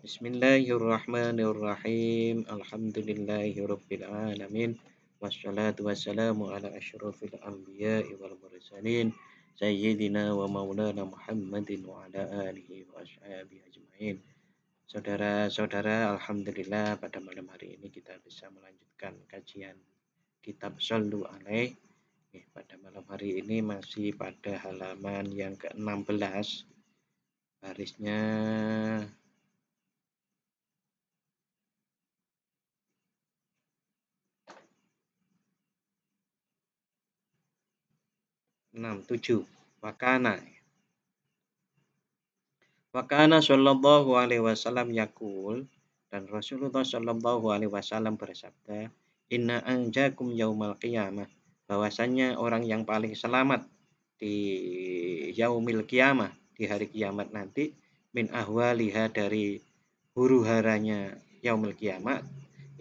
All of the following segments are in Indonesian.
Bismillahirrahmanirrahim. Alhamdulillahirabbil alamin. Wassalatu wassalamu ala asyrofil anbiya'i wal mursalin. Sayyidina wa maulana Muhammadin wa ala alihi wa ashabihi ajma'in. Saudara-saudara, alhamdulillah pada malam hari ini kita bisa melanjutkan kajian kitab Shallu Alaih. Pada malam hari ini masih pada halaman yang ke-16. Barisnya 67. Wakana sallallahu alaihi wasallam yakul, dan Rasulullah sallallahu alaihi wasallam bersabda, inna anjakum yaumal qiyamah, bahwasannya orang yang paling selamat di yaumil qiyamah, di hari kiamat nanti, min ahwaliha, dari huru haranya yaumil qiyamah,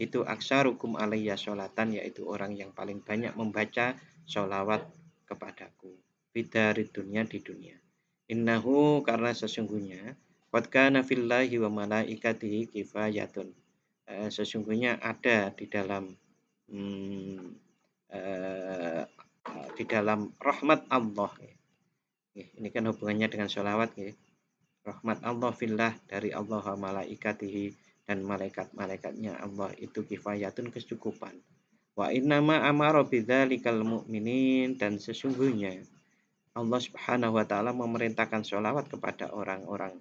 itu aksarukum alayya sholatan, yaitu orang yang paling banyak membaca sholawat kepadaku fidari dunia, di dunia. Innahu, karena sesungguhnya, qad kana fillahi wa malaikatihi kifayatun, sesungguhnya ada di dalam di dalam rahmat Allah. Ini kan hubungannya dengan sholawat. Rahmat Allah fillah, dari Allah wa malaikatihi, dan malaikat-malaikatnya Allah itu kifayatun, kecukupan. Wa innama amara bidzalikal mu'minin, dan sesungguhnya Allah Subhanahu wa taala memerintahkan sholawat kepada orang-orang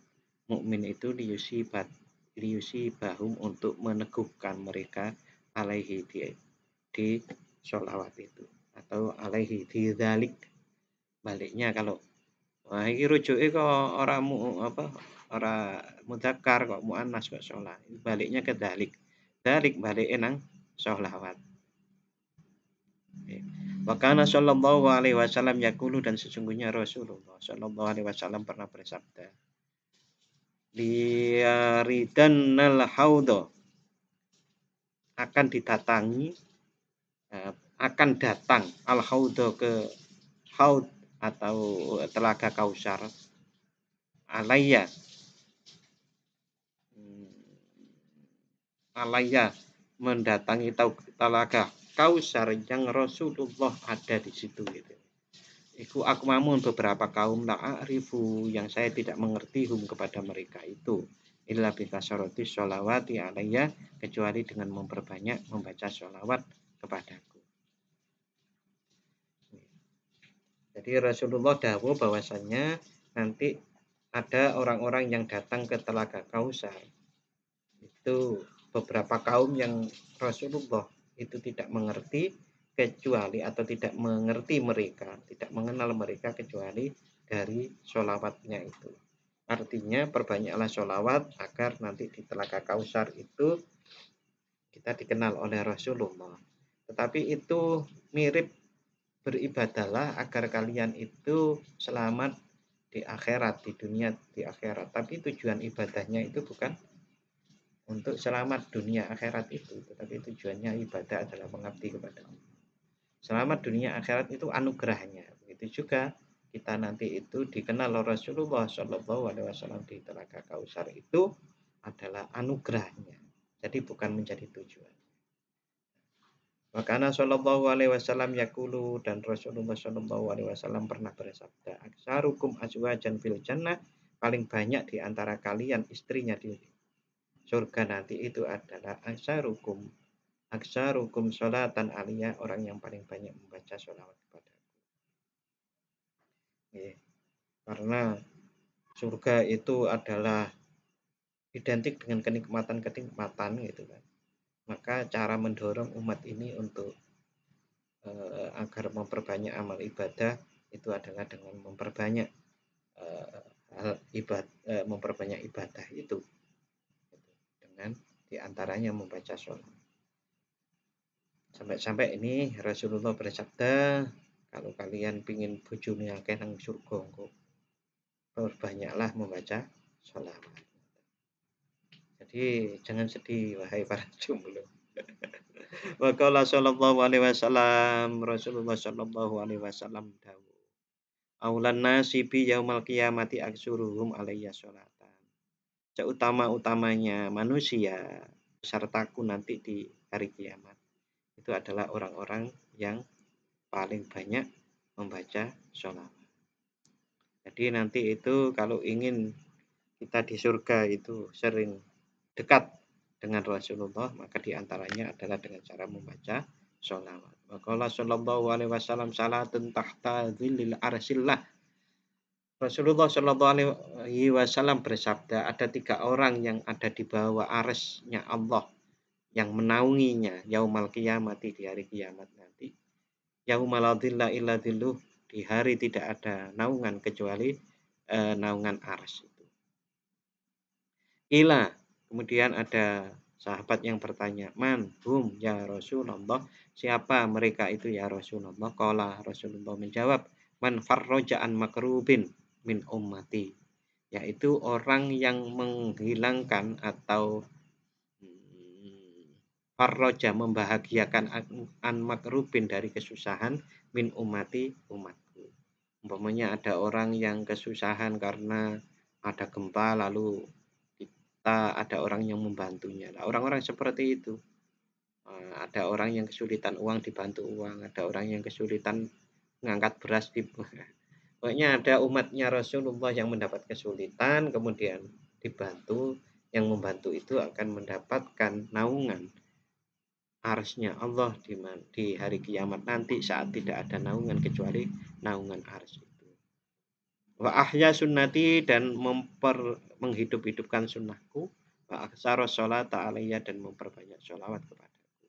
mukmin itu liyusibahum, untuk meneguhkan mereka alaihi, di sholawat itu, atau alaihi di dzalik. Baliknya kalau wah iki rujuke kok ora mudzakkar, kok muannas, kok sholat. Baliknya ke dzalik. Dzalik balike nang sholawat. Wa kana sallallahu alaihi wasallam yaqulu, dan sesungguhnya Rasulullah sallallahu alaihi wasallam pernah bersabda, liyaridannal haudha, akan didatangi, akan datang al haudha, ke haud atau telaga Kausar, alayya mendatangi telaga Kausar yang Rasulullah ada di situ gitu. Iku akmamun, beberapa kaum, la a'rifu, yang saya tidak mengerti, hum, kepada mereka itu, illa bi kasarati sholawati alayya, kecuali dengan memperbanyak membaca sholawat kepadaku. Jadi Rasulullah dawuh bahwasannya nanti ada orang-orang yang datang ke telaga Kausar. Itu beberapa kaum yang Rasulullah itu tidak mengerti, kecuali, atau tidak mengerti mereka, tidak mengenal mereka, kecuali dari sholawatnya itu. Artinya perbanyaklah sholawat agar nanti di telaga Kausar itu kita dikenal oleh Rasulullah. Tetapi itu mirip beribadahlah agar kalian itu selamat di akhirat, di dunia, di akhirat. Tapi tujuan ibadahnya itu bukan untuk selamat dunia akhirat itu, tetapi tujuannya ibadah adalah mengabdi kepada Allah. Selamat dunia akhirat itu anugerahnya. Begitu juga kita nanti itu dikenal Rasulullah Shallallahu Alaihi Wasallam di telaga Kausar itu adalah anugerahnya. Jadi bukan menjadi tujuan. Makanya Shallallahu Alaihi Wasallam yakulu, dan Rasulullah Shallallahu Alaihi Wasallam pernah bersabda, aksarukum azwajan fil jannah, paling banyak di antara kalian istrinya di surga nanti itu adalah aksarukum sholatan aliyah, orang yang paling banyak membaca sholawat kepadaku. Karena surga itu adalah identik dengan kenikmatan gitu kan. Maka cara mendorong umat ini untuk agar memperbanyak amal ibadah itu adalah dengan memperbanyak memperbanyak ibadah itu, dengan diantaranya membaca sholat. Sampai-sampai ini Rasulullah bersabda, kalau kalian pingin bojone akeh nang surga, perbanyaklah membaca sholawat. Jadi jangan sedih wahai para jomblo. Wa qala sallallahu alaihi wasallam, Rasulullah sallallahu alaihi wasallam dawuh, aulan nasi bi yaumal qiyamati aksuruhum alayya sholatan. seutama-utamanya manusia sertaku nanti di hari kiamat itu adalah orang-orang yang paling banyak membaca sholawat. Jadi nanti itu kalau ingin kita di surga itu sering dekat dengan Rasulullah, maka diantaranya adalah dengan cara membaca sholawat. Waqala sallallahu alaihi wasallam salatun tahta dzillil arsillah. Rasulullah Shallallahu Alaihi Wasallam bersabda, ada 3 orang yang ada di bawah arsy-Nya Allah yang menaunginya yaumal qiyamati di hari kiamat nanti. Yaumal la dhilla illa dhilluh, di hari tidak ada naungan kecuali naungan arsy itu. Ila, kemudian ada sahabat yang bertanya, man hum ya Rasulullah, siapa mereka itu ya Rasulullah? Qala, Rasulullah menjawab, man farroja an makrubin min ummati, yaitu orang yang menghilangkan atau farroja membahagiakan an makrubin dari kesusahan min ummati umatku. Umpamanya ada orang yang kesusahan karena ada gempa lalu ada orang yang membantunya. Nah, orang-orang seperti itu. Ada orang yang kesulitan uang dibantu uang, ada orang yang kesulitan mengangkat beras di pokoknya ada umatnya Rasulullah yang mendapat kesulitan kemudian dibantu, yang membantu itu akan mendapatkan naungan arsy-Nya Allah di hari kiamat nanti saat tidak ada naungan kecuali naungan arsy itu. Wa ahya sunnati, dan menghidup-hidupkan sunnahku, wa aksara sholata alaiya, dan memperbanyak sholawat kepadaku.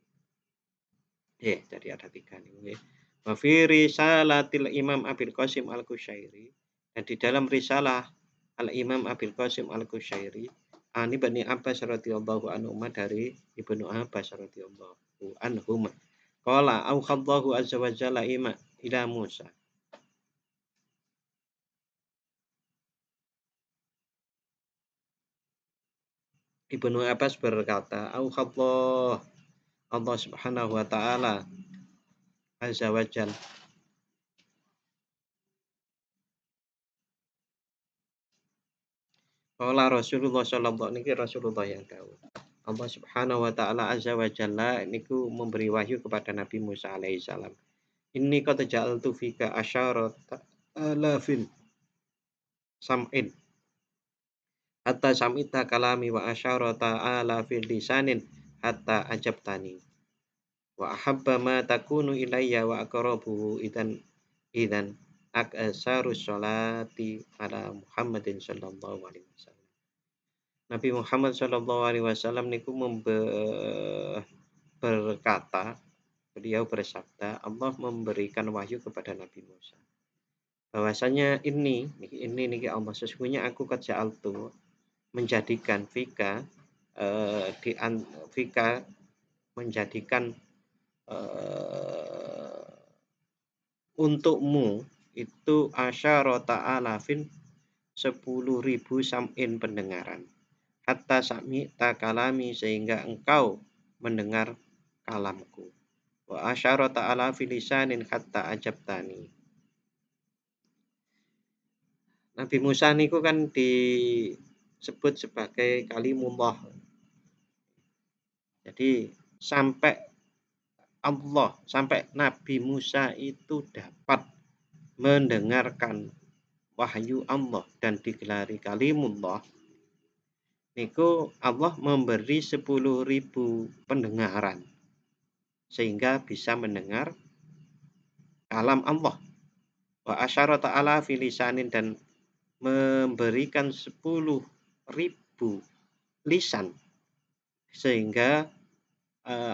Jadi ada 3 nih. Wa fi risalatil Imam Abil Qasim Al-Qushairi, dan di dalam risalah Al-Imam Abil Qasim Al-Qushairi, ani Bani Abbas radhiyallahu anhu, dari Ibnu Abbas radhiyallahu anhu, qala aukhadallahu azza wa jalla ila Musa. Ibnu Abbas berkata, Allah Subhanahu wa taala azza wa jalla qala Rasulullah sallallahu alaihi Rasulullah yang tahu. Allah Subhanahu wa taala azza wa jalla niku memberi wahyu kepada Nabi Musa alaihi salam. Inni qad ja'altu fika asyarata alafin sam'in hatta sam'ita kalami wa asyarata alafin lisanin hatta ajabtani wa ahabba ma takunu ilayya wa aqrabuhu idan aksaru sholati ala Muhammadin sallallahu alaihi wasallam. Nabi Muhammad sallallahu alaihi wasallam niku berkata, beliau bersabda, Allah memberikan wahyu kepada Nabi Musa bahwasanya ini niki Allah, sesungguhnya aku ja'altu menjadikan fika fika menjadikan untukmu itu asyarata alafin 10.000 sam'in pendengaran, hatta sami'ta kalami, sehingga engkau mendengar kalamku, wa asyarata alafi lisanin hatta ajabtani. Nabi Musa niku kan disebut sebagai kalimullah. Jadi sampai Nabi Musa itu dapat mendengarkan wahyu Allah dan digelari kalimullah, niku Allah memberi 10.000 pendengaran sehingga bisa mendengar kalam Allah. Wa asyarata ala filisanin, dan memberikan 10.000 lisan sehingga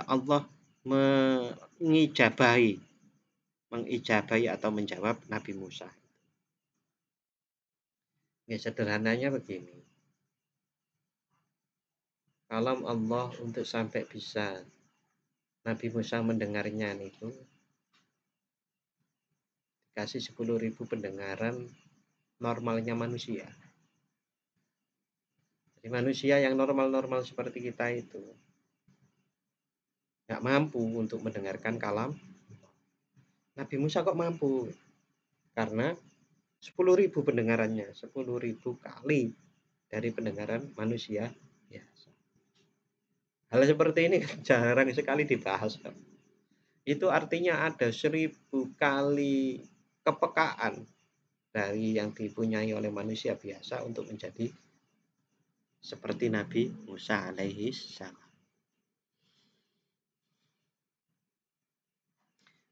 Allah mengijabahi atau menjawab Nabi Musa. Ya, sederhananya begini. Kalam Allah untuk sampai bisa Nabi Musa mendengarnya itu dikasih 10.000 pendengaran normalnya manusia. Jadi manusia yang normal-normal seperti kita itu nggak mampu untuk mendengarkan kalam. Nabi Musa kok mampu? Karena 10.000 pendengarannya, 10.000 kali dari pendengaran manusia biasa. Hal seperti ini kan jarang sekali dibahas. Itu artinya ada 1000 kali kepekaan dari yang dipunyai oleh manusia biasa untuk menjadi seperti Nabi Musa alaihi salam.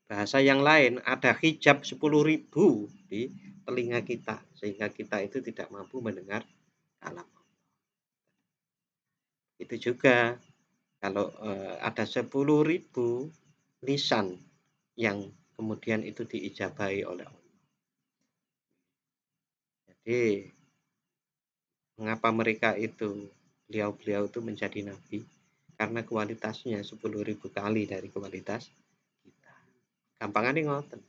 Bahasa yang lain, ada hijab 10.000 di telinga kita, sehingga kita itu tidak mampu mendengar kalam. Itu juga kalau ada 10.000 lisan yang kemudian itu diijabahi oleh Allah. Jadi mengapa mereka itu beliau-beliau itu menjadi nabi? Karena kualitasnya 10.000 kali dari kualitas kita. Gampangannya ngoten.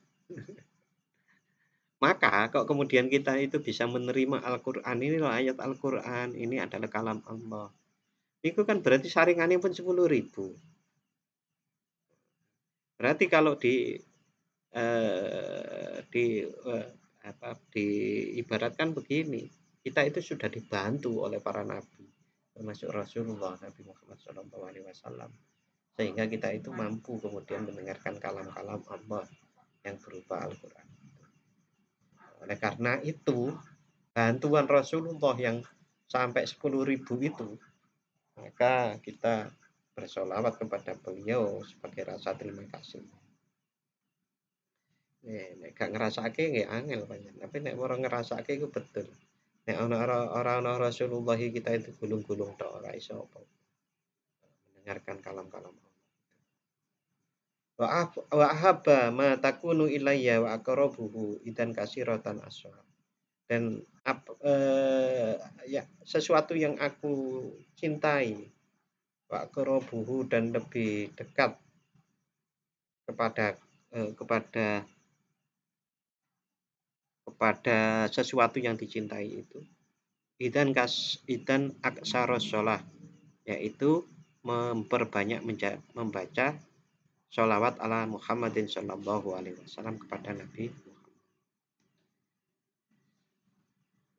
Maka kok kemudian kita itu bisa menerima Al-Qur'an, ini loh ayat Al-Qur'an, ini adalah kalam Allah. Itu kan berarti saringannya pun 10.000. Berarti kalau diibaratkan begini, kita itu sudah dibantu oleh para nabi, termasuk Rasulullah Nabi Muhammad SAW, sehingga kita itu mampu kemudian mendengarkan kalam-kalam Allah yang berupa Al-Qur'an. Oleh karena itu, bantuan Rasulullah yang sampai 10.000 itu, maka kita bersolawat kepada beliau sebagai rasa terima kasih. Nek gak ngrasake nggih angel pancen, tapi nek ora ngrasake iku betul. Nek ana Rasulullah kita itu gulung-gulung tok ora iso apa. Mendengarkan kalam-kalam Allah. Wa ahabba ma takunu ilayya wa aqrabuhu idan kasiratan aswar. Dan ya sesuatu yang aku cintai wa aqrabuhu dan lebih dekat kepada sesuatu yang dicintai itu idan aksaros sholah, yaitu memperbanyak membaca sholawat ala Muhammadin sallallahu alaihi wasallam kepada Nabi Muhammad.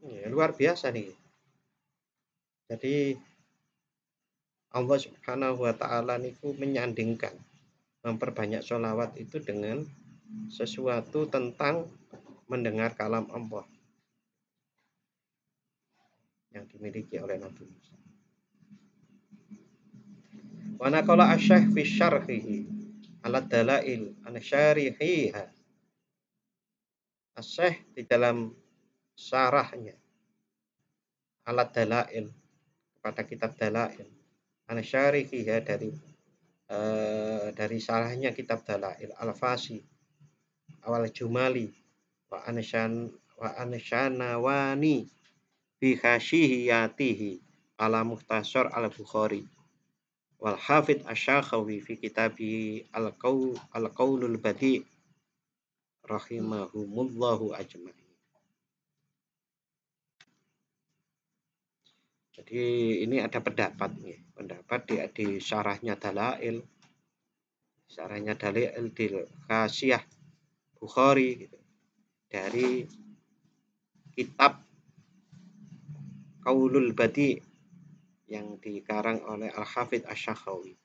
Ya, luar biasa nih. Jadi Allah Subhanahu wa taala niku menyandingkan memperbanyak sholawat itu dengan sesuatu tentang mendengar kalam Allah yang dimiliki oleh Nabi Musa. Wa naqala asy-syekh fi syarhihi ala dalail an syarihiha. Asy-syekh di dalam syarahnya ala dalail kepada kitab dalail an syarihiha dari syarahnya kitab dalail al-Fasi awal Jumali wa anshanawani bi khashiyatihi ala mukhtasar al-Bukhari wal hafidh asy-Syakhawi fi kitabi al-qaulul badi rahimahumullahu ajma'in. Jadi ini ada pendapat di syarahnya Dalail di Khasiyah Bukhari gitu. Dari kitab Qaulul Badi yang dikarang oleh Al-Hafidh Asy-Syakhawi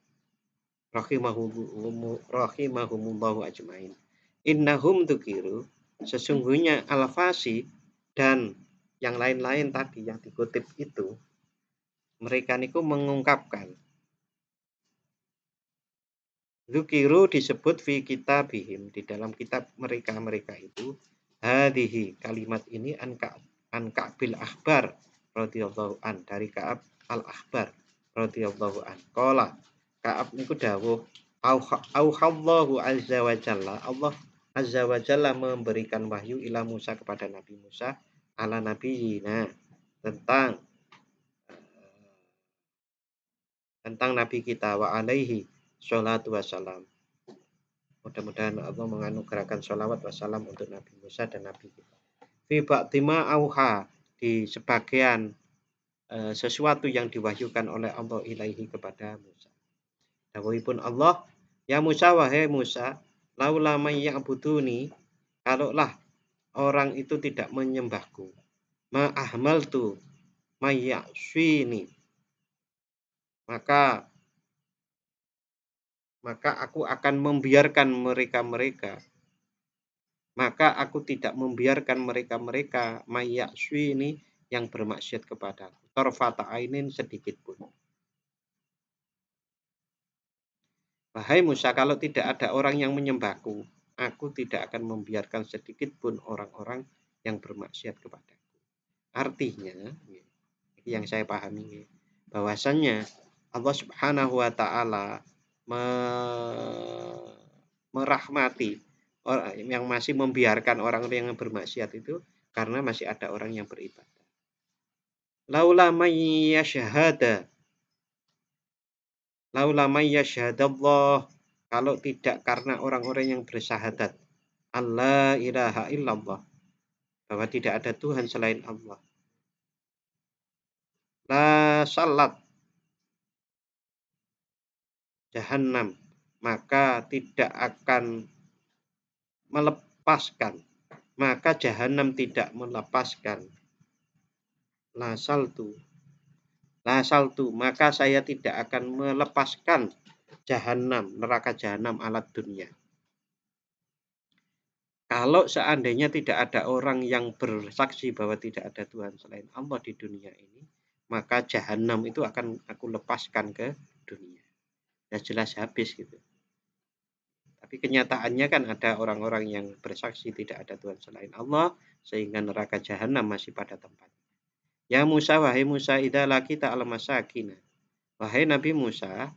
rahimahumullahu ajmain. Innahum tukiru, sesungguhnya Al-Fasi dan yang lain-lain tadi yang dikutip itu, mereka niku mengungkapkan Zukiru disebut fi kitabihim di dalam kitab mereka itu hadhihi kalimat ini an Ka'bil Ahbar radhiyallahu an dari Ka'ab al-Ahbar radhiyallahu an. Qala Ka'ab niku dawuh auhallahu azza wa jalla, Allah azza wa jalla memberikan wahyu ila Musa kepada Nabi Musa ala nabiyina tentang nabi kita wa alaihi sholatu wassalam. Mudah-mudahan Allah menganugerahkan sholawat wassalam untuk Nabi Musa dan Nabi kita. Fi ba'dima auha, di sebagian sesuatu yang diwahyukan oleh Allah ilaihi kepada Musa. Dawuhipun Allah, ya Musa, wahai Musa, laula may ya'buduni, kalaulah orang itu tidak menyembahku, ma ahmaltu, mayyaswini, maka aku akan membiarkan mereka-mereka, maka aku tidak membiarkan mereka-mereka mayyaswini yang bermaksiat kepadaku tarfata ainin sedikit pun. Wahai Musa, kalau tidak ada orang yang menyembahku, aku tidak akan membiarkan sedikit pun orang-orang yang bermaksiat kepadaku. Artinya, yang saya pahami, bahwasannya Allah Subhanahu wa taala merahmati orang yang masih membiarkan orang-orang yang bermaksiat itu karena masih ada orang yang beribadah. Laula may yashhada, laula may yashhadallah, kalau tidak karena orang-orang yang bersyahadat Allah ilaha illallah, bahwa tidak ada Tuhan selain Allah, la salat jahannam, maka tidak akan melepaskan, maka jahanam tidak melepaskan la saltu, maka saya tidak akan melepaskan jahanam, neraka jahanam alat dunia. Kalau seandainya tidak ada orang yang bersaksi bahwa tidak ada Tuhan selain Allah di dunia ini, maka jahanam itu akan aku lepaskan ke dunia. Ya jelas habis gitu. Tapi kenyataannya kan ada orang-orang yang bersaksi tidak ada Tuhan selain Allah, sehingga neraka jahanam masih pada tempatnya. Ya Musa, wahai Musa, idza laqita al-masakin. Wahai Nabi Musa,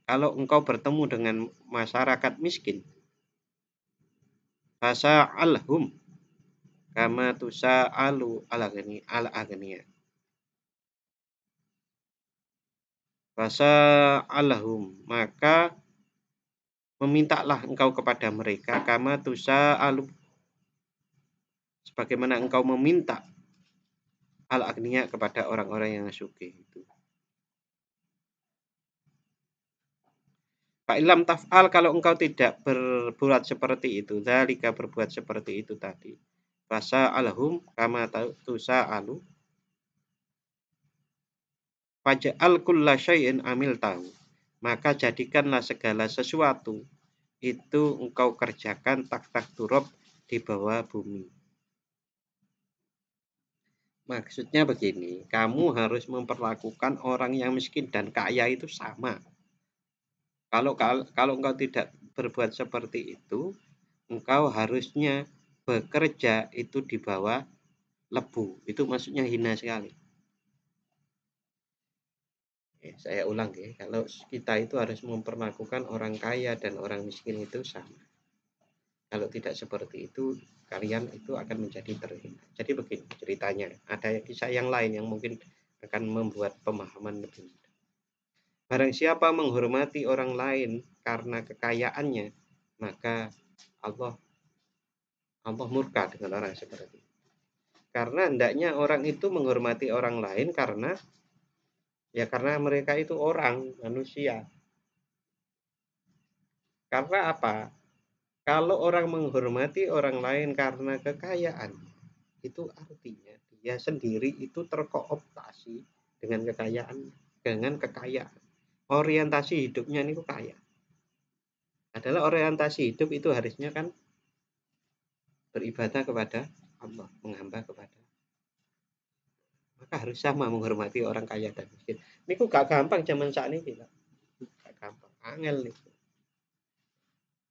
kalau engkau bertemu dengan masyarakat miskin, fasa'alhum kama tusa'alu al-aghniya. Fasa'alhum, maka memintalah engkau kepada mereka kama tusa'alu, sebagaimana engkau meminta al-aghniya kepada orang-orang yang sugih itu. Fa'ilam taf'al, kalau engkau tidak berbuat seperti itu, dzalika berbuat seperti itu tadi, fasa'alhum kama tusa'alu, faj'al kulla syai'in amil tahu, maka jadikanlah segala sesuatu itu engkau kerjakan tak turab di bawah bumi. Maksudnya begini, kamu harus memperlakukan orang yang miskin dan kaya itu sama. Kalau engkau tidak berbuat seperti itu, engkau harusnya bekerja itu di bawah lebu. Itu maksudnya hina sekali. Saya ulang ya, kalau kita itu harus memperlakukan orang kaya dan orang miskin itu sama. Kalau tidak seperti itu, kalian itu akan menjadi terhina. Jadi begini ceritanya, ada kisah yang lain yang mungkin akan membuat pemahaman lebih mudah. Barang siapa menghormati orang lain karena kekayaannya, maka Allah murka dengan orang seperti itu. Karena hendaknya orang itu menghormati orang lain karena mereka itu orang, manusia. Karena apa? Kalau orang menghormati orang lain karena kekayaan, itu artinya dia sendiri itu terkooptasi dengan kekayaan. Orientasi hidupnya itu kaya. Adalah orientasi hidup itu harusnya kan beribadah kepada Allah, menghamba kepada. Maka harus sama menghormati orang kaya dan miskin. Ini kok gak gampang zaman saat ini, gak gampang, angel nih.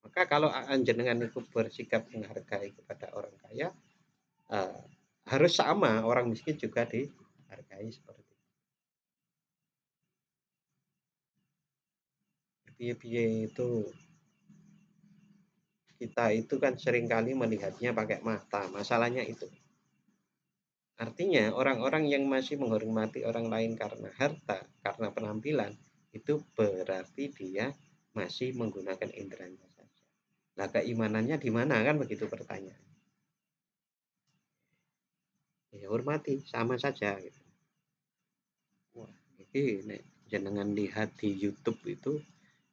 Maka kalau jenengan itu bersikap menghargai kepada orang kaya, harus sama orang miskin juga dihargai seperti itu. Piye-piye itu kita itu kan seringkali melihatnya pakai mata, masalahnya itu. Artinya orang-orang yang masih menghormati orang lain karena harta, karena penampilan, itu berarti dia masih menggunakan inderanya saja. Lah keimanannya di mana kan begitu pertanyaan. Ya hormati, sama saja gitu. Wah, ini nek jenengan lihat di YouTube itu,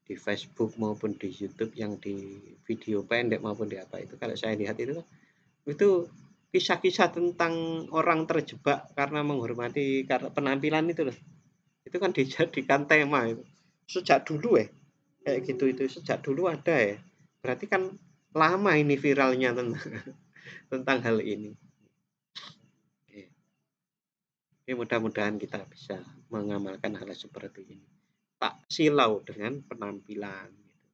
di Facebook maupun di YouTube yang di video pendek maupun di apa itu, kalau saya lihat itu kisah-kisah tentang orang terjebak karena menghormati karena penampilan itu loh. Itu kan dijadikan tema itu. Sejak dulu ya, kayak gitu itu sejak dulu ada ya. Berarti kan lama ini viralnya tentang tentang hal ini. Oke. Oke, mudah-mudahan kita bisa mengamalkan hal seperti ini. Tak silau dengan penampilan gitu.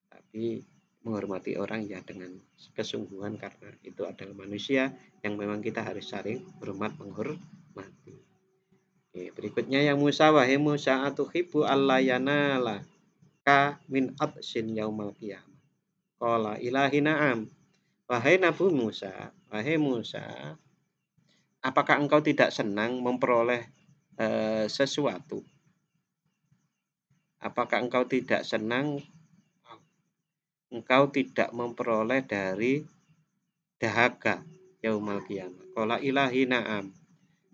Tapi menghormati orang ya dengan kesungguhan karena itu adalah manusia yang memang kita harus saling hormat menghormati. Oke, berikutnya yang Musa, wahai Musa atuhibu allayanala ka min atsin yaumal qiyamah. Qala ilahi na'am. Wahai Musa, apakah engkau tidak senang memperoleh sesuatu? Apakah engkau tidak senang engkau tidak memperoleh dari dahaga yaumal qiyamah? Qala ilahi na'am.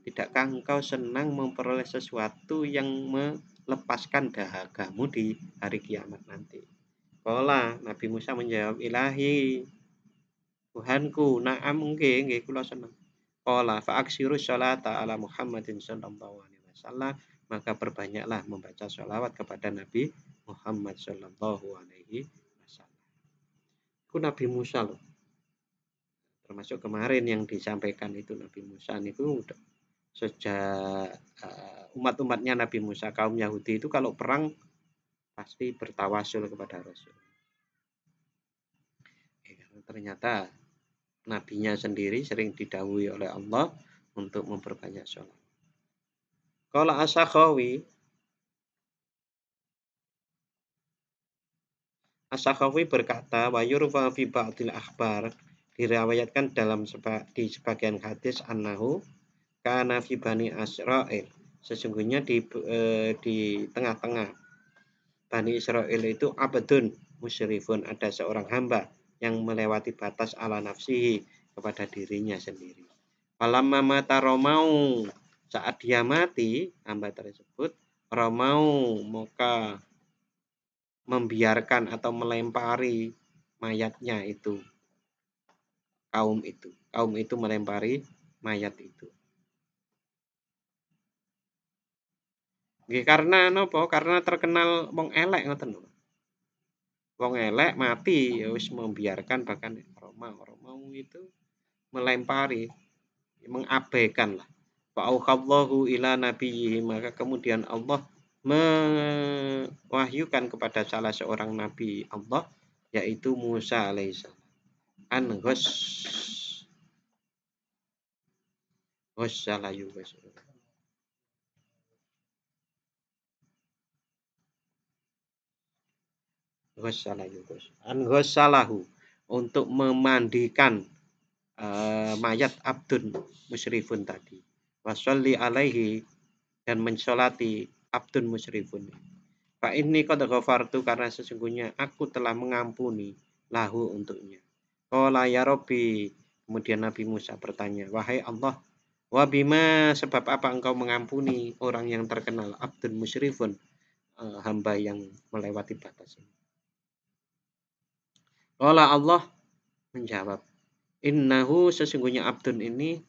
Tidakkah engkau senang memperoleh sesuatu yang melepaskan dahagamu di hari kiamat nanti? Qala, Nabi Musa menjawab, ilahi, Tuhanku, na'am nggih kula seneng. Qala fa aksiru sholata ala Muhammadin sallallahu alaihi wasallam, maka perbanyaklah membaca sholawat kepada Nabi Muhammad sallallahu alaihi wasallam. Itu Nabi Musa loh. Termasuk kemarin yang disampaikan itu Nabi Musa itu sejak umat-umatnya Nabi Musa, kaum Yahudi itu kalau perang pasti bertawasul kepada Rasul. Ternyata nabinya sendiri sering didhawuhi oleh Allah untuk memperbanyak sholat. Qala As-Sakhawi berkata, wa yurfa fi ba'dil akhbar, diriwayatkan di sebagian hadis annahu kana fi bani Israil, sesungguhnya di tengah-tengah Bani Israel itu abdun musyrifun, ada seorang hamba yang melewati batas ala nafsihi kepada dirinya sendiri. Falamma mata Romau, saat dia mati hamba tersebut, Romau maka membiarkan atau melempari mayatnya itu. Kaum itu melempari mayat itu. Nggih karena napa? Karena terkenal wong elek ngoten lho. Wong elek mati ya wis membiarkan, bahkan Romau itu melempari, mengabaikan lah. Fa'auhallahu ila nabiyhi, maka kemudian Allah mewahyukan kepada salah seorang nabi Allah, yaitu Musa alaihissalam. An ghassalayu an ghassalahu, untuk memandikan mayat abdun musyrifun tadi. Wasolli alaihi, dan mensolati abdun musyrifun. Fa inni qad ghafartu, karena sesungguhnya aku telah mengampuni lahu untuknya. Qala ya Rabbi, kemudian Nabi Musa bertanya, wahai Allah, wa bima, sebab apa engkau mengampuni orang yang terkenal abdun musyrifun, hamba yang melewati batas ini. Qala Allah menjawab, innahu, sesungguhnya abdun ini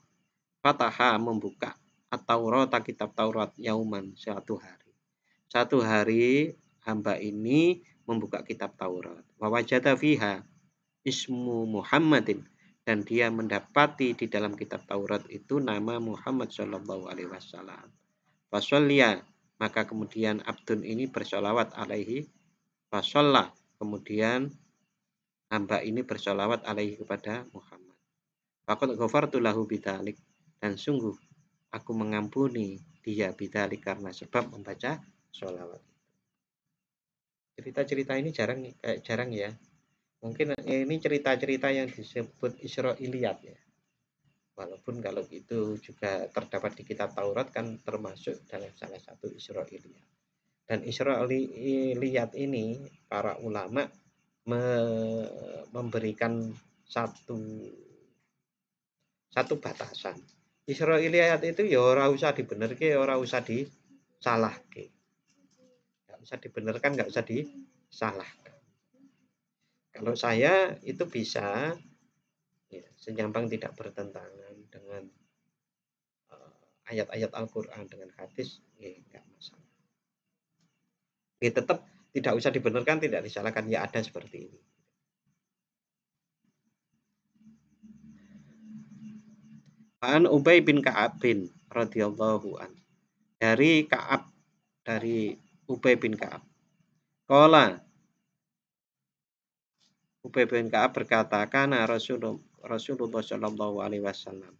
fataha, membuka at-Taurat, kitab Taurat, yauman, satu hari hamba ini membuka kitab Taurat. Wa wajada fiha ismu Muhammadin, dan dia mendapati di dalam kitab Taurat itu nama Muhammad sallallahu alaihi wasallam. Fasollia, maka kemudian abdun ini bersolawat alaihi, fasolla, kemudian hamba ini bersolawat alaihi kepada Muhammad. Faqad ghafartu lahu bidzalik, dan sungguh aku mengampuni dia bidzalik, karena sebab membaca sholawat. Cerita-cerita ini jarang ya. Mungkin ini cerita-cerita yang disebut Israiliyat ya. Walaupun kalau itu juga terdapat di kitab Taurat, kan termasuk dalam salah satu Israiliyat. Dan Israiliyat ini para ulama memberikan satu batasan. Israiliyat itu ya ora usah dibenerke, ora usah disalahke. Enggak usah dibenerkan, enggak usah disalahkan. Kalau saya itu bisa Ya, senyampang tidak bertentangan dengan ayat-ayat Al-Quran dengan hadis, ya enggak masalah. Ya, tetap tidak usah dibenarkan, tidak disalahkan, ya ada seperti ini. An Ubay bin Ka'ab bin radhiyallahu an. Dari Ka'ab, dari Ubay bin Ka'ab. Qala, Ubay bin Ka'ab berkata, karena Rasulullah Shallallahu alaihi wasallam.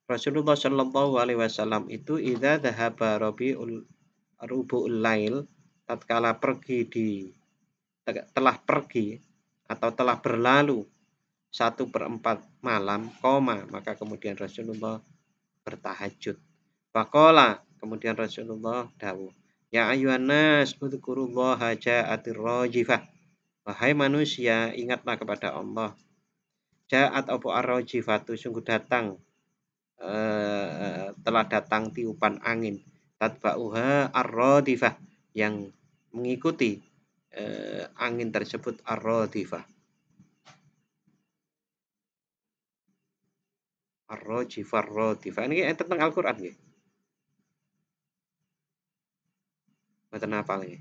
Rasulullah Shallallahu alaihi wasallam itu idza dhahaba rubu'ul lail, tatkala telah pergi atau telah berlalu 1/4 malam, maka kemudian Rasulullah bertahajud. Faqala, kemudian Rasulullah dawuh, ya ayuhan nas udzukurullaha ja'atir rajifah. Wahai manusia, ingatlah kepada Allah. Ja'at apa ar-rajifatu, sungguh datang telah datang tiupan angin. Tatba'uha ar-radifah, yang mengikuti angin tersebut ar-radifah. Ar-rajifah, ar-radifah. Ini tentang Al-Qur'an nggih. Mboten hafal nggih.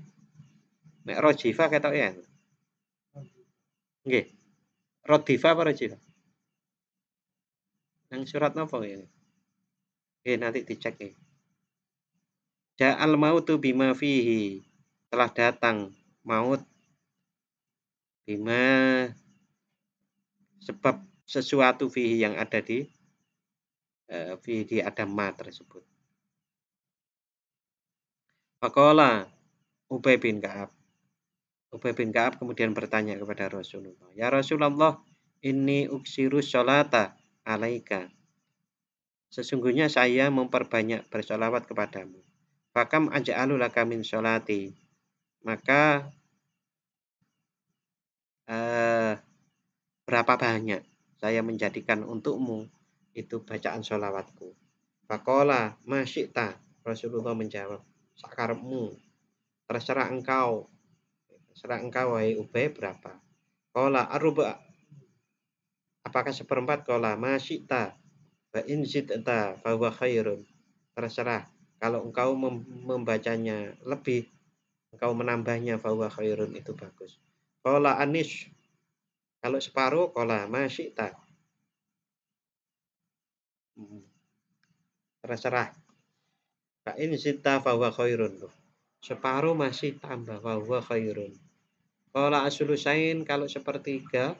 Nek rajifah ketok ya. Nggih. Radifah apa rajifah? Yang surat napa nggih? Nggih, nanti dicek nggih. Ja'al mautu bima fihi. Telah datang maut bima, sebab sesuatu fihi yang ada di fihi, ada ma tersebut. Faqala Ubay bin Ka'ab. Ubay bin Ka'ab kemudian bertanya kepada Rasulullah, ya Rasulullah, inni uksiru sholata alaika. Sesungguhnya saya memperbanyak bersolawat kepadamu. Fakam aja'alu laka min sholati. Maka berapa banyak saya menjadikan untukmu itu bacaan sholawatku. Faqala masyita. Rasulullah menjawab, sakarepmu, terserah engkau. Terserah engkau wahai Ubay, berapa? Qala arba, apakah 1/4? Qala masyita wa in zidta fa huwa khairun. Terserah, kalau engkau membacanya lebih, engkau menambahnya, fa huwa khairun, itu bagus. Qala anis, kalau separuh. Qala masyita, terserah. Fa in zidta fa huwa khairun, separuh masih tambah, fa huwa khairun. Qala asulusain, kalau sepertiga.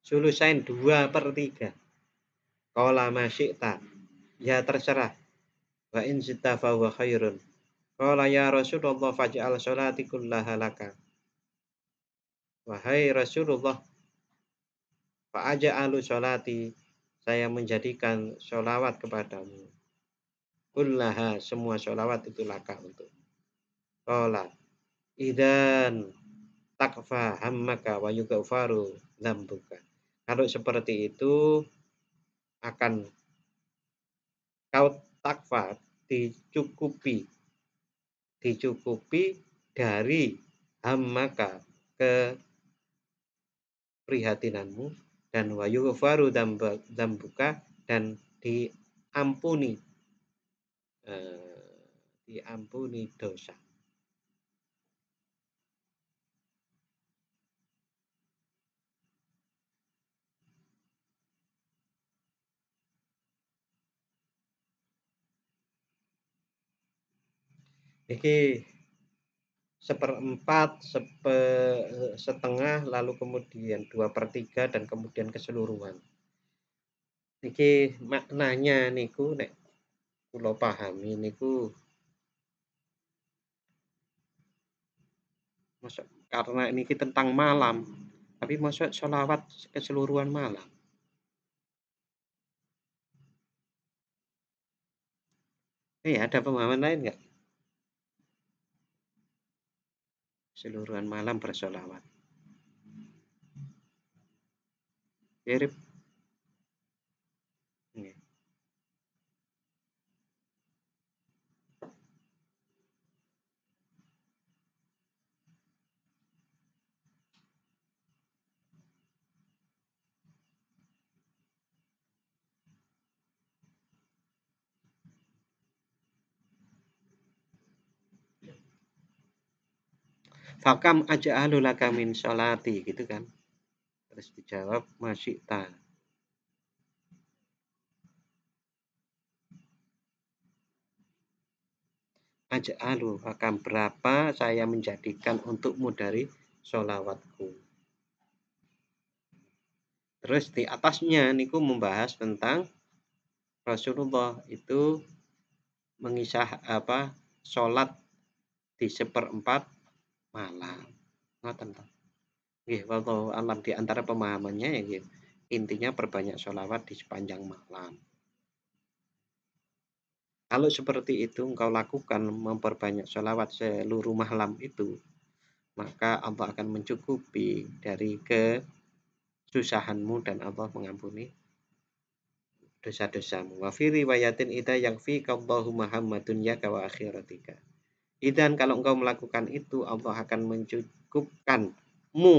Sulusain 2/3. Qala masyita, ya terserah. Wa in zidta fa huwa khairun. Qala ya Rasulullah faj'al sholati kullaha laka. Wahai Rasulullah, fa'aja'alu sholati, saya menjadikan sholawat kepadamu. Kullaha, semua sholawat itu laka untuk. Qala idan takfa hammaka wa yughfaru dzambuka. Kalau seperti itu akan kau takfa, dicukupi dari hammaka, keprihatinanmu, dan wa yughfaru dzambuka, dan diampuni dosa. Iki 1/4, setengah, lalu kemudian 2/3, dan kemudian keseluruhan. Iki maknanya niku nek kula pahami niku, masuk karena ini tentang malam, tapi masuk sholawat keseluruhan malam. Ada pemahaman lain nggak? Keseluruhan malam bersholawat. Mirip. Fakam aja'alu laka min sholati gitu kan. Terus dijawab masyikta. Aja'alu akan berapa saya menjadikan untukmu dari sholawatku. Terus di atasnya niku membahas tentang Rasulullah itu mengisah sholat di 1/4 malam. Ngoten to. Nggih, wallahu alam di antara pemahamannya ya nggih. Intinya perbanyak sholawat di sepanjang malam. Kalau seperti itu engkau lakukan memperbanyak sholawat seluruh malam itu, maka Allah akan mencukupi dari kesusahanmu dan Allah mengampuni dosa-dosamu. Wa fi riwayatin idza yakfikallahu Muhammadun yaka wa akhiratika. Dan kalau engkau melakukan itu, Allah akan mencukupkanmu.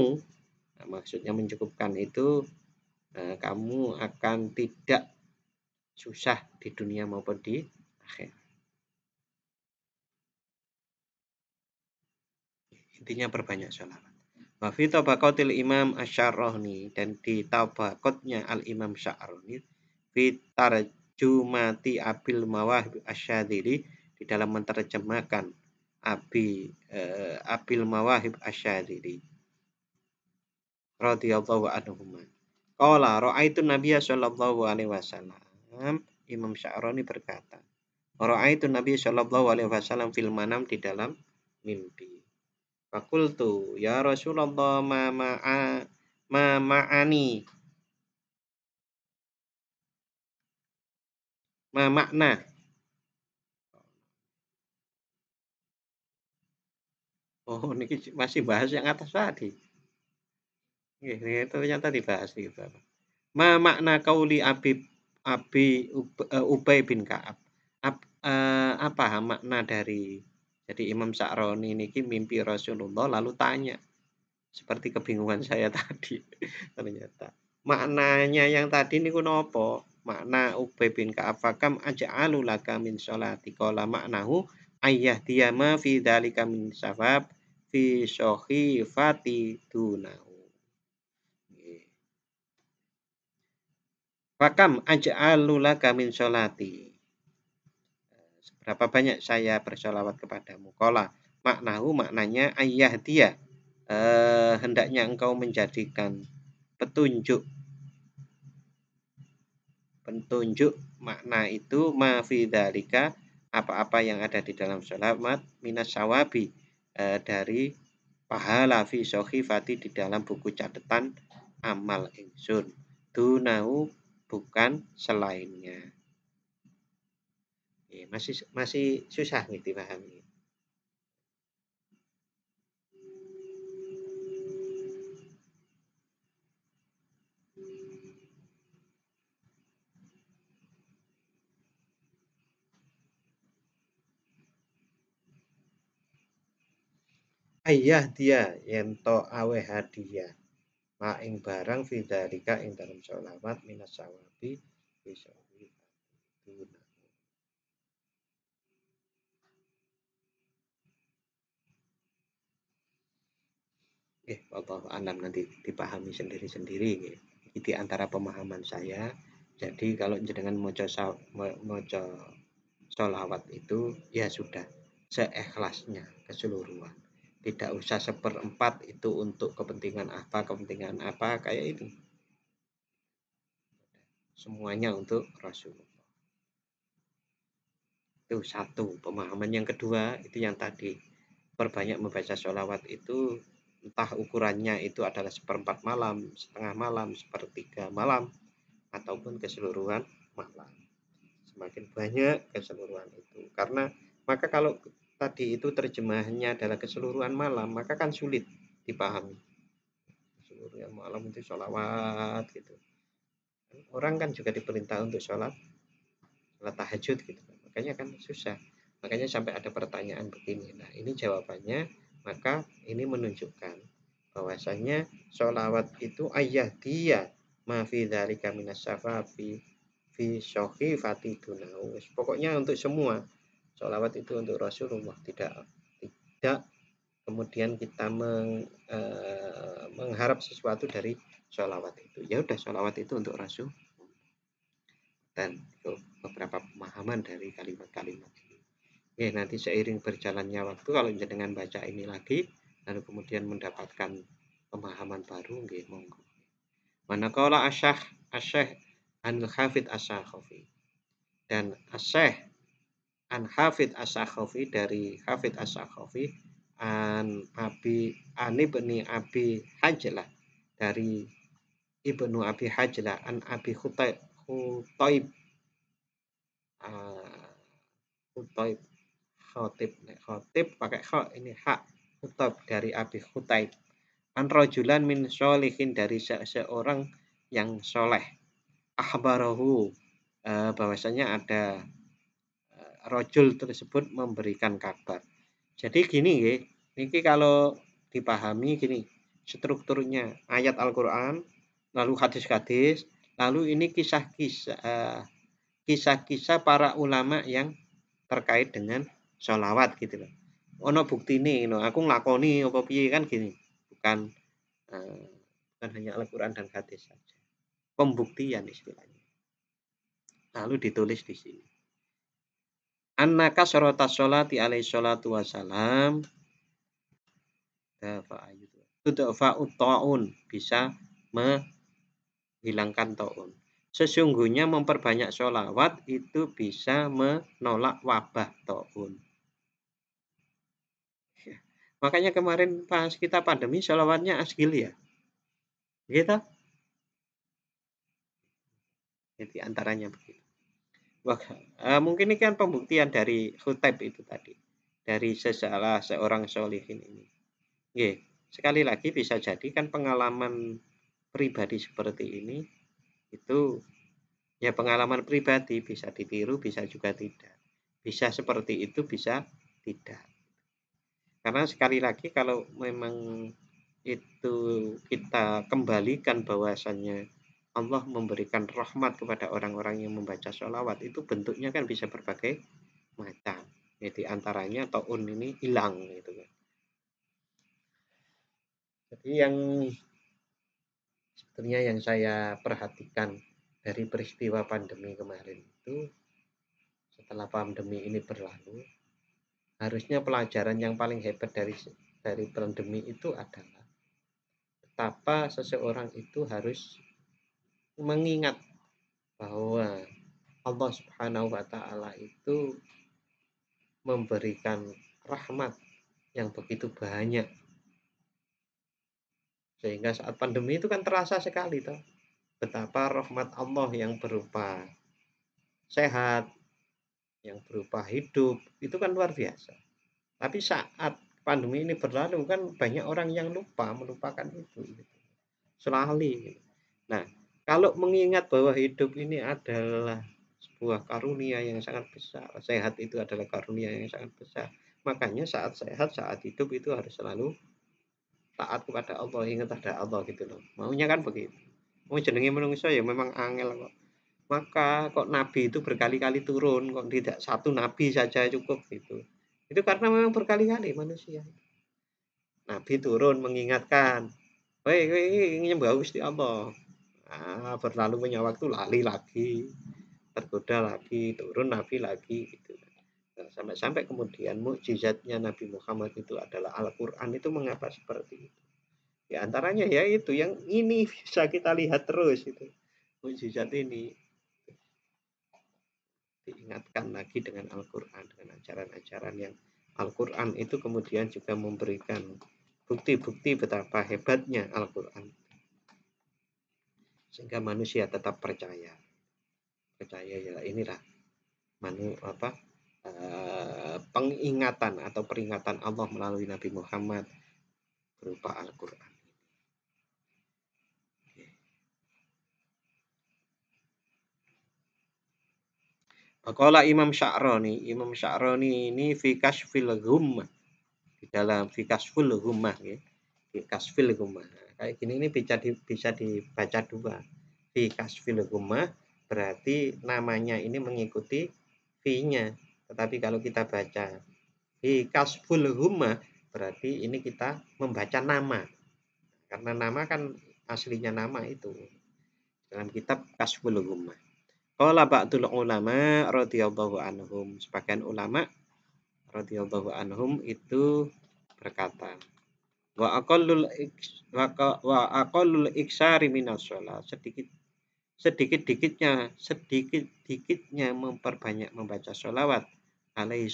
Nah, maksudnya mencukupkan itu kamu akan tidak susah di dunia maupun di akhirat. Intinya perbanyak sholawat. Wa fi tabaqatil Imam Asy-Syarrani, dan di tabaqatnya Al-Imam Sya'rani fi tarjumati Abil Mawahib Asy-Syadzili, di dalam menerjemahkan Abil Mawahib Asy-Syadzili radhiyallahu anhuma. Qala ra'aitu Nabiyya sallallahu alaihi wasallam. Imam Sya'rani berkata, ra'aitu Nabi sallallahu alaihi wasallam fil manam, di dalam mimpi. Fakultu ya Rasulullah ma ma'ani ma makna. Oh, ini masih bahas yang atas tadi. Nggih, ternyata dibahas gitu. Ma makna kauli Ubay bin Ka'ab. Apa makna dari, jadi Imam Sya'rani niki mimpi Rasulullah lalu tanya seperti kebingungan saya tadi. Ternyata maknanya yang tadi niku napa? Makna Ubay bin Ka'ab, fakam aj'alu laka min sholati, qala maknahu ayyahdiyama fi dzalika min sabab fi sohifati dunahu. Fakam aj'alu laka min sholati, seberapa banyak saya bersolawat kepadamu. Qala maknahu, maknanya ayyahdiyah, hendaknya engkau menjadikan petunjuk makna itu ma fi dzalika, apa-apa yang ada di dalam sholawat, minas sawabi, dari pahala, fi sohifati, di dalam buku catatan amal ingsun, dunahu, bukan selainnya. Masih susah nih dipahami. Ayah dia yento awe hadiah ma ing barang fidzalika ing dalam sholawat minas sawabi bisa duna. Wallahu alam, nanti dipahami sendiri-sendiri. Di antara pemahaman saya. Jadi kalau jenengan moco sholawat itu ya sudah seikhlasnya keseluruhan. Tidak usah 1/4 itu untuk kepentingan apa kayak ini. Semuanya untuk Rasulullah. Itu satu pemahaman. Yang kedua itu yang tadi, perbanyak membaca sholawat itu entah ukurannya itu adalah 1/4 malam, setengah malam, 1/3 malam, ataupun keseluruhan malam. Semakin banyak keseluruhan itu, karena maka kalau tadi itu terjemahannya adalah keseluruhan malam, maka kan sulit dipahami. Keseluruhan malam itu sholawat gitu. Orang kan juga diperintah untuk sholat tahajud gitu. Makanya kan susah. Makanya sampai ada pertanyaan begini. Nah, ini jawabannya. Maka ini menunjukkan bahwasanya sholawat itu ayah dia ma fi dzalika minas syafafi fi sohifati dunahu. Pokoknya untuk semua sholawat itu untuk Rasulullah, tidak kemudian kita mengharap sesuatu dari sholawat itu. Ya udah, sholawat itu untuk Rasul, dan itu beberapa pemahaman dari kalimat-kalimat ini. Ya, nanti seiring berjalannya waktu, kalau dengan baca ini lagi, lalu kemudian mendapatkan pemahaman baru, nggih, monggo. Manaqala asyah an hafid asyakhofi, dan asyah an hafid asyakhofi, dari hafid asyakhofi, an ibni abi hajlah, dari ibnu abi hajlah, an abi khutaib, khutaib khotib pakai kho, ini hak, khutaib dari abi khutaib, an rojulan min sholihin, dari seorang yang soleh, akhbarahu, bahwasanya ada rojul tersebut memberikan kabar. Jadi gini nggih, niki kalau dipahami gini strukturnya, ayat Al-Qur'an, lalu hadis-hadis, lalu ini kisah-kisah para ulama yang terkait dengan sholawat gitu loh. Ono buktine no, aku nglakoni apa piye kan gini. Bukan bukan hanya Al-Qur'an dan hadis saja. Pembuktian istilahnya. Lalu ditulis di sini. Annaka syarata sholati alaihi sholatu wassalam tudfa'ut ta'un, bisa menghilangkan ta'un. Sesungguhnya memperbanyak sholawat itu bisa menolak wabah ta'un. Makanya kemarin pas kita pandemi sholawatnya asgil ya. Gitu. Jadi antaranya begitu. Wah, mungkin ini kan pembuktian dari Khutaib itu tadi. Dari seorang sholihin ini. Oke, sekali lagi bisa jadi kan pengalaman pribadi seperti ini itu ya pengalaman pribadi, bisa ditiru, bisa juga tidak. Bisa seperti itu, bisa tidak. Karena sekali lagi kalau memang itu kita kembalikan bahwasannya Allah memberikan rahmat kepada orang-orang yang membaca sholawat, itu bentuknya kan bisa berbagai macam. Jadi antaranya ta'un ini hilang gitu kan. Jadi yang sebetulnya yang saya perhatikan dari peristiwa pandemi kemarin itu, setelah pandemi ini berlalu, harusnya pelajaran yang paling hebat dari pandemi itu adalah betapa seseorang itu harus mengingat bahwa Allah Subhanahu wa taala itu memberikan rahmat yang begitu banyak. Sehingga saat pandemi itu kan terasa sekali toh, betapa rahmat Allah yang berupa sehat, yang berupa hidup, itu kan luar biasa. Tapi saat pandemi ini berlalu kan banyak orang yang melupakan itu. Selali. Nah, kalau mengingat bahwa hidup ini adalah sebuah karunia yang sangat besar, sehat itu adalah karunia yang sangat besar, makanya saat sehat, saat hidup itu harus selalu taat kepada Allah, ingat ada Allah gitu loh. Maunya kan begitu. Mau jenenge menungso ya memang angel kok. Maka kok nabi itu berkali-kali turun, kok tidak satu nabi saja cukup gitu. Itu karena memang berkali-kali manusia. Nabi turun mengingatkan, "Woi, nyembah Gusti Allah." Berlalu banyak waktu lali lagi, tergoda lagi, turun Nabi lagi gitu. Nah, sampai-sampai kemudian mukjizatnya Nabi Muhammad itu adalah Al-Qur'an, itu mengapa seperti itu? Ya antaranya ya itu yang ini bisa kita lihat terus itu. Mukjizat ini diingatkan lagi dengan Al-Qur'an, dengan ajaran-ajaran yang Al-Qur'an itu kemudian juga memberikan bukti-bukti betapa hebatnya Al-Qur'an. Sehingga manusia tetap percaya ya inilah pengingatan atau peringatan Allah melalui Nabi Muhammad berupa Al-Qur'an. Qala Imam Sya'rani ini fi Kashfil Ghummah, di dalam fi Kashful Ghummah ya. Fi Kashfil Ghummah. Kayak gini ini bisa dibaca dua. Fi Kashfil Ghummah berarti namanya ini mengikuti fi-nya. Tetapi kalau kita baca fi Kashful Ghummah berarti ini kita membaca nama. Karena nama kan aslinya nama itu. Dalam kitab Kasful Ghummah. Qala ba'dul ulama radhiyallahu anhum. Sebagian ulama radhiyallahu anhum itu berkata, wa aqallul iksari minas shalah, sedikit-dikitnya memperbanyak membaca sholawat alaihi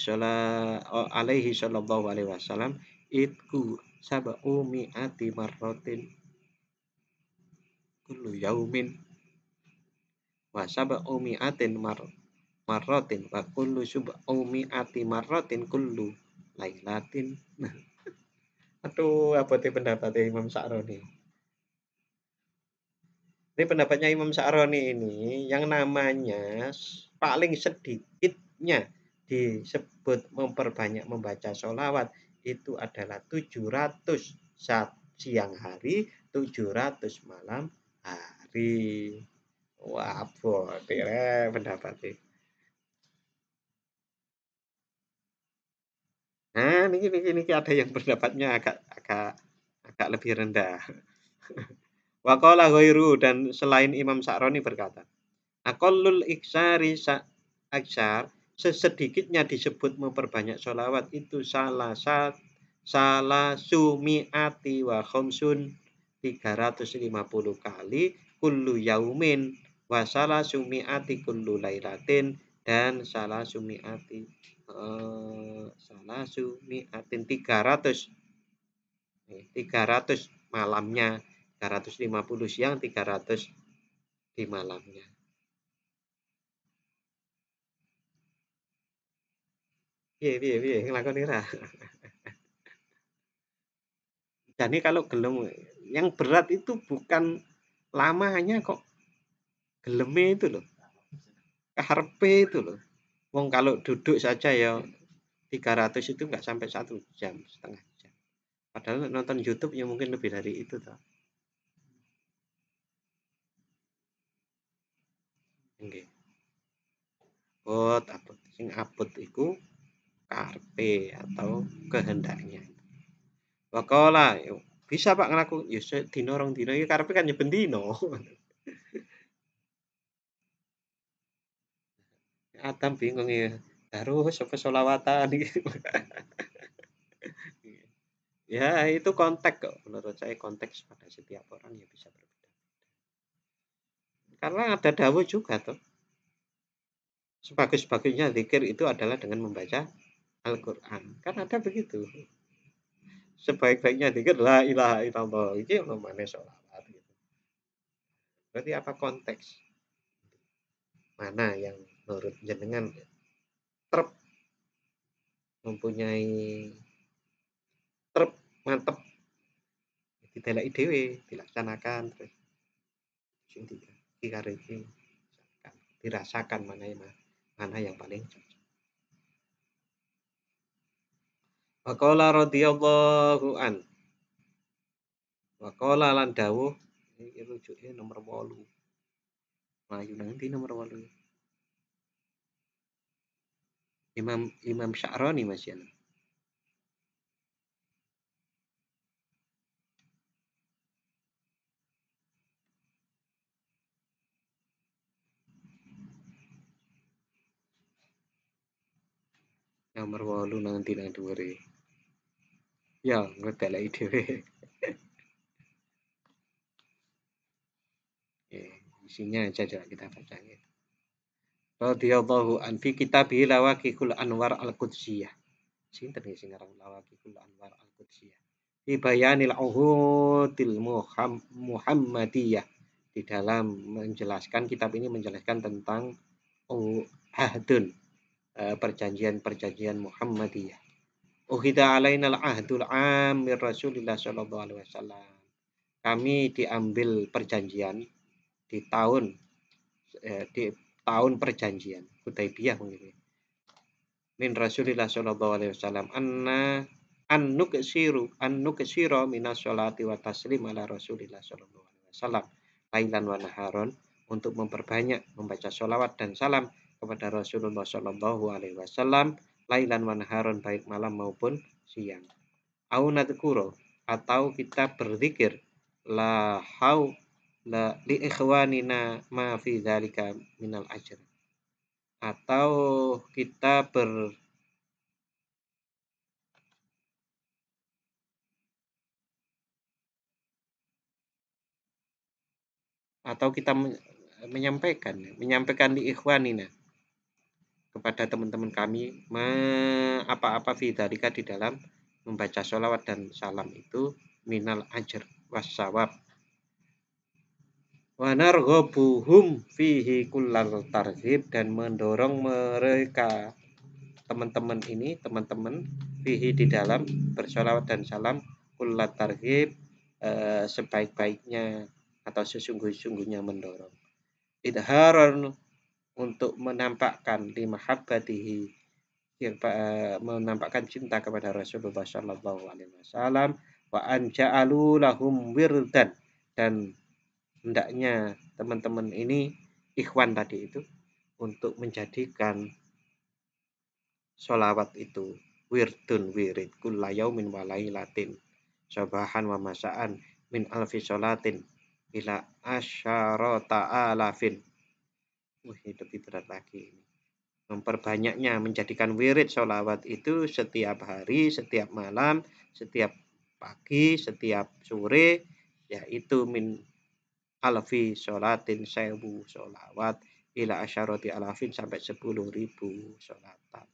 sallallahu alaihi wasallam itu sab'u mi'ati marratin kullu yaumin wa sab'u mi'atin marratin wa kullu sub'u mi'ati marratin kullu lailatin. Aduh, apa itu pendapatnya Imam Sa'roni? Ini pendapatnya Imam Sa'roni ini yang namanya paling sedikitnya disebut memperbanyak membaca sholawat itu adalah 700 saat siang hari, 700 malam hari. Wah, boleh pendapatnya. Nah, ini ada yang pendapatnya agak lebih rendah. Waqala ghairu, dan selain Imam Sa'roni berkata, aqallul iksari aksar, sesedikitnya disebut memperbanyak sholawat itu salah sumiati wa khamsun 350 kali kullu yaumin wa salah sumiati kullu lailatin, dan salah sumiatin 300 malamnya, 350 siang, 300 di malamnya. Piye nglakoni ra. Jadi kalau gelem yang berat itu bukan lamanya kok, geleme itu loh, karepe itu loh. Wong kalau duduk saja ya 300 itu nggak sampai 1 jam, setengah jam. Padahal nonton YouTube ya mungkin lebih dari itu toh. Nggih. Abot sing abot iku karepe atau kehendaknya. Waqala, bisa Pak ngelaku ya sedina rong dina iki karepe kan ya ben dina. Adam bingung ya. Terus apa sholawatan iki. Ya itu konteks kok. Menurut saya konteks pada setiap orang ya bisa berbeda. Karena ada dawuh juga tuh. Sebagus-bagusnya zikir itu adalah dengan membaca Al-Quran. Kan ada begitu. Sebaik-baiknya zikir la ilaha illallah. Iki namanya sholawat gitu. Berarti apa konteks? Mana yang menurut jenengan trep mempunyai trep mantep dideleki dhewe dilaksanakan terus sing dirasakan mana yang paling cocok. Waqala radhiyallahu an. Waqala lan dawuh iki rujuke nomor 8. Melayu nanti nomor 8. Imam Sya'rani Mas ya. Nomor 8 nanti nang dhuwure. Ya, ngedeleki dhewe. Isinya aja coba kita baca ya. Radhiyallahu an fi kitabihi Lawaqihul Anwar Al-Qudsiyah. Sinten sing aran Lawaqihul Anwar Al-Qudsiyah. Fi bayanil uhudil Muhammadiyah. Di dalam menjelaskan, kitab ini menjelaskan tentang ahdun, perjanjian Muhammadiyah. Uhida alainal ahdul amir Rasulullah sallallahu alaihi wasallam. Kami diambil perjanjian di tahun perjanjian Hudaybiyah mungkin. Min Rasulillah sallallahu alaihi wasallam an nuksiru minas sholati wa taslim ala Rasulillah sallallahu alaihi wasallam lailan wa naharon, untuk memperbanyak membaca sholawat dan salam kepada Rasulullah sallallahu alaihi wasallam lailan wa naharon, baik malam maupun siang. au nadhkuro, atau kita berzikir la haula li ikhwanina ma fi dzalika minal ajr, atau kita menyampaikan li ikhwanina kepada teman-teman kami apa-apa fi dzalika di dalam membaca sholawat dan salam itu minal ajr wassawab wa narghabuhum fihi kullal targhib, dan mendorong mereka teman-teman fihi di dalam bersolawat dan salam kullat targhib, sebaik-baiknya atau sesungguh-sungguhnya mendorong, idharan untuk menampakkan limahabbatihi, menampakkan cinta kepada Rasulullah Shallallahu Alaihi Wasallam, wa anja'alu lahum wirdan, dan hendaknya teman-teman ini ikhwan tadi itu untuk menjadikan sholawat itu wirid kulla yaumin wa lailatin sabahan wa masaan min alfi sholatin ila asyarata alafin. Ini lebih berat lagi. Memperbanyaknya, menjadikan wirid sholawat itu setiap hari, setiap malam, setiap pagi, setiap sore, yaitu min alfi sholatin, 1000 sholawat, ila asyarati alafin, sampai 10.000 sholatan.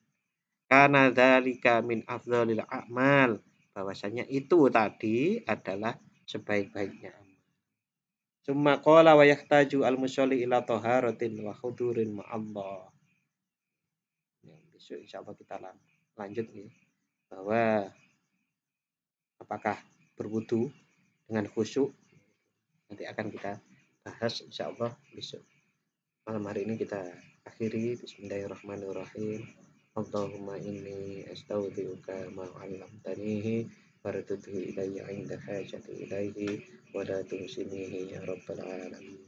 Karena dzalika min afdhalil a'mal, bahwasanya itu tadi adalah sebaik-baiknya amal. Summa qala wa yahtaju al-musolli ila taharatin wa hudurin ma'allah. Besok insyaallah kita lanjut nih, bahwa apakah berwudu dengan khusyuk, nanti akan kita bahas insyaallah besok. Malam hari ini kita akhiri. Bismillahirrahmanirrahim. Allahumma inni astaghfiruka ma 'allamtanihi faratuhu ilayya 'inda hajati ilaihi wa la tunsinihi ya rabbal alamin.